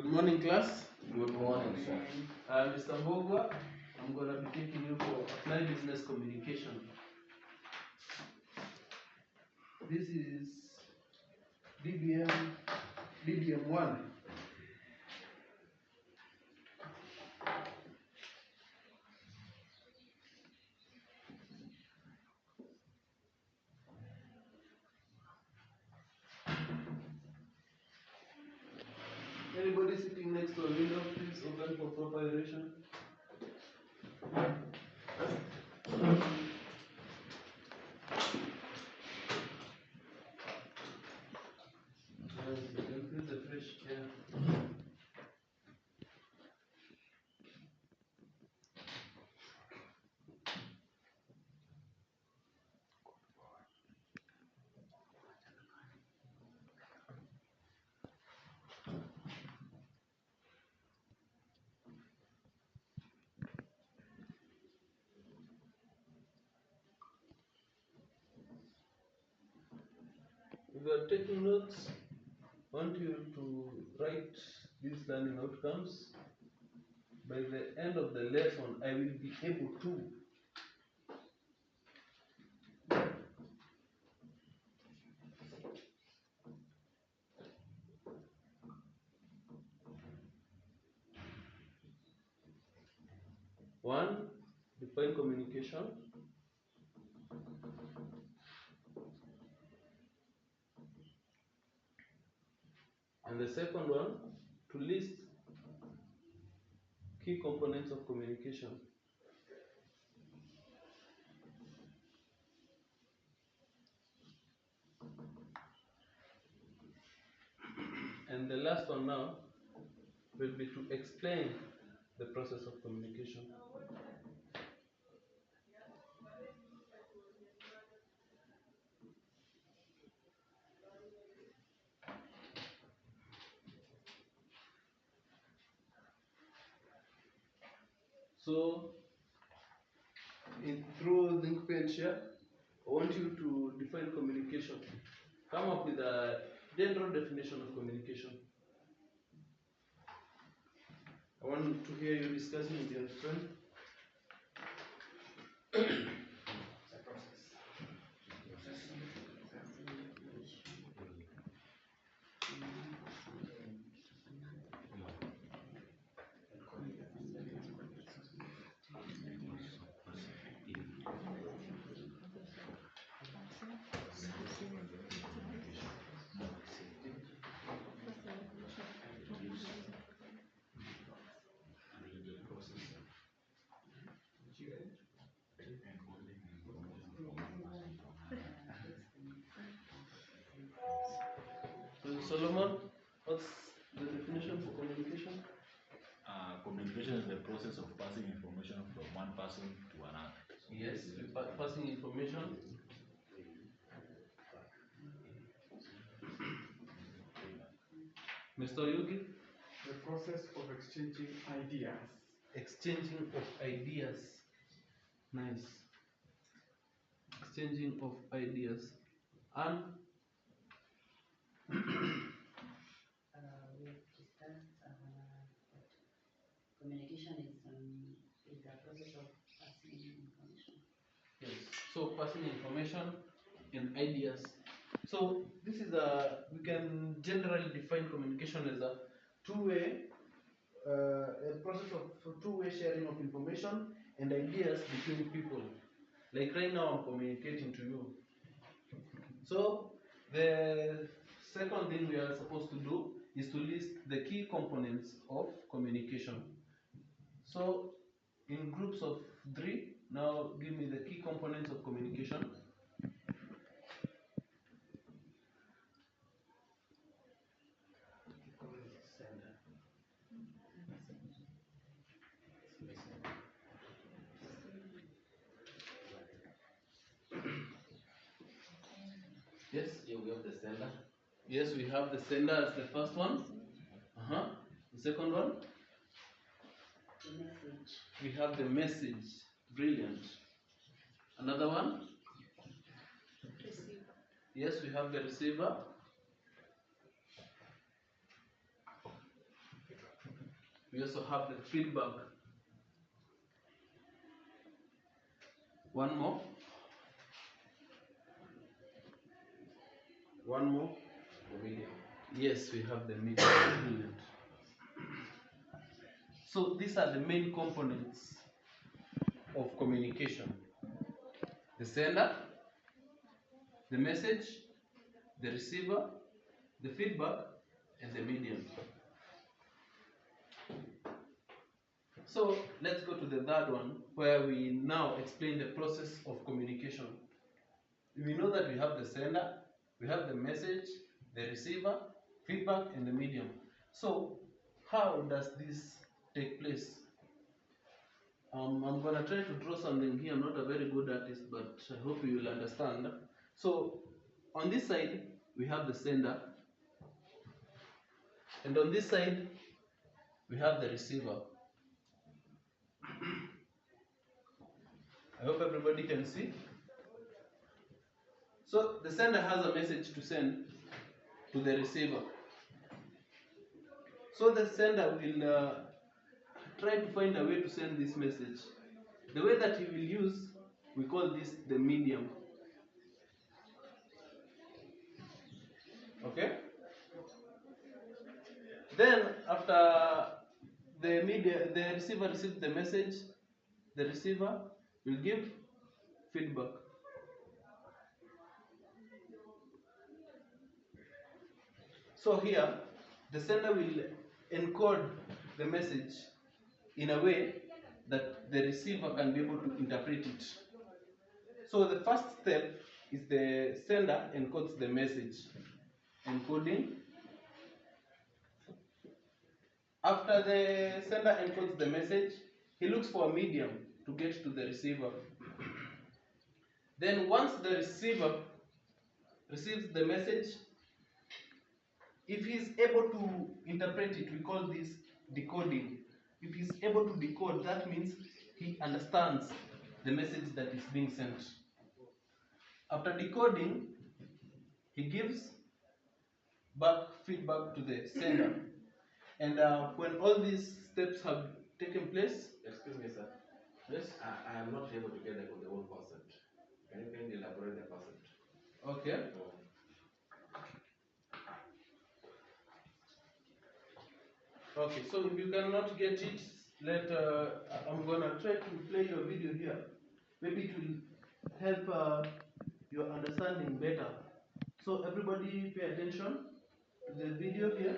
Good morning, class. Good morning, sir. Mr. Mbogwa, I'm going to be taking you for applied business communication. This is DBM 1. Anybody sitting next to a window, please open for proper aeration. Increase the fresh air. If you are taking notes, I want you to write these learning outcomes. By the end of the lesson, I will be able to one, define communication. And the second one, to list key components of communication. And the last one now will be to explain the process of communication. So, through link page here, I want you to define communication. Come up with a general definition of communication. I want to hear you discussing with your friend. Solomon, what's the definition for communication? Communication is the process of passing information from one person to another. Yes, passing information. Mr. Yugi? The process of exchanging ideas. Exchanging of ideas. Nice. Exchanging of ideas. And we discussed communication is a process of passing information. yes, so passing information and ideas. So this is we can generally define communication as a two-way, a process of two-way sharing of information and ideas between people. Like right now, I'm communicating to you. So the second thing we are supposed to do is to list the key components of communication. So in groups of 3, now give me the key components of communication. Yes, Yeah, we have the sender. yes, we have the sender as the first one. The second one, The message. we have the message. Brilliant. Another one, Receiver. yes, we have the receiver. We also have the feedback. One more. One more. The medium. Yes, we have the medium. So these are the main components of communication: the sender, the message, the receiver, the feedback, and the medium. So let's go to the third one, where we now explain the process of communication. We know that we have the sender, we have the message, the receiver, feedback, and the medium. So how does this take place? I'm going to try to draw something here. I'm not a very good artist, but I hope you will understand. So on this side, we have the sender, and on this side, we have the receiver. I hope everybody can see. So the sender has a message to send to the receiver. So the sender will try to find a way to send this message. The way that he will use, we call this the medium. Okay? Then after the receiver receives the message, the receiver will give feedback. So here, the sender will encode the message in a way that the receiver can be able to interpret it. So the first step is the sender encodes the message. Encoding. After the sender encodes the message, he looks for a medium to get to the receiver. Then once the receiver receives the message, if he is able to interpret it, we call this decoding. If he is able to decode, that means he understands the message that is being sent. After decoding, he gives back feedback to the sender. And when all these steps have taken place, Excuse me, sir. yes, I am not able to get the whole percent. Can you kindly elaborate the percent? okay. Okay, so if you cannot get it, I'm gonna try to play your video here. Maybe it will help your understanding better. So everybody pay attention to the video here.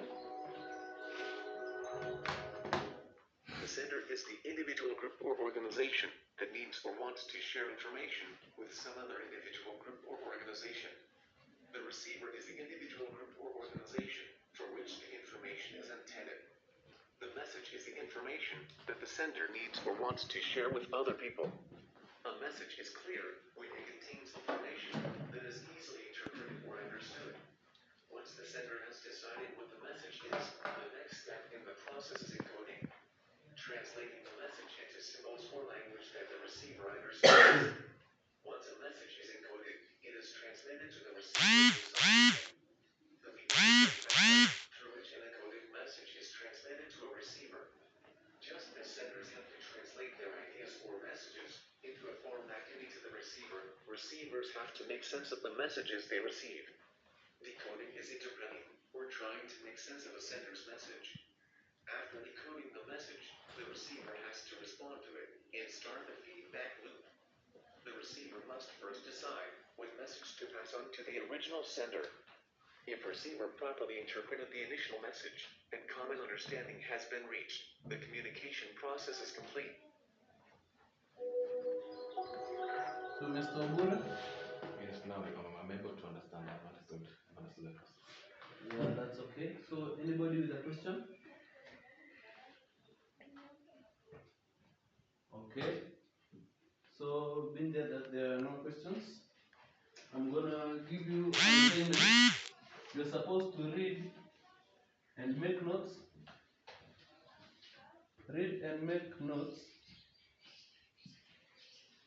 The sender is the individual, group, or organization that needs or wants to share information with some other individual, group, or organization. The receiver is the individual, group, or organization for which the information is intended. The message is the information that the sender needs or wants to share with other people. A message is clear when it contains information that is easily interpreted or understood. Once the sender has decided what the message is, the next step in the process is encoding, translating the message into symbols or language that the receiver understands. Once a message is encoded, it is transmitted to the receiver. The medium is the method through which an encoded message is transmitted to a receiver. Just as senders have to translate their ideas or messages into a form that can be to the receiver, receivers have to make sense of the messages they receive. Decoding is interpreting or trying to make sense of a sender's message. After decoding the message, the receiver has to respond to it and start the feedback loop. The receiver must first decide what message to pass on to the original sender. If receiver properly interpreted the initial message and common understanding has been reached, the communication process is complete. So Mr. Obura? Yes, now I'm able to understand. I've understood the process. Yeah, that's okay. So anybody with a question? Okay. So being there that there are no questions, I'm gonna give you an assignment. You're supposed to read and make notes. Read and make notes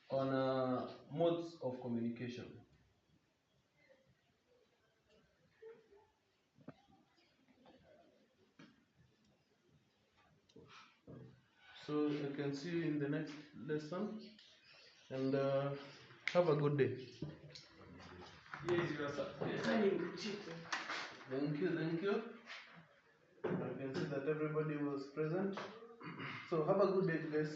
on modes of communication. So I can see you in the next lesson, and have a good day. Yes, you are sir. Thank you. I can see that everybody was present. So have a good day, guys.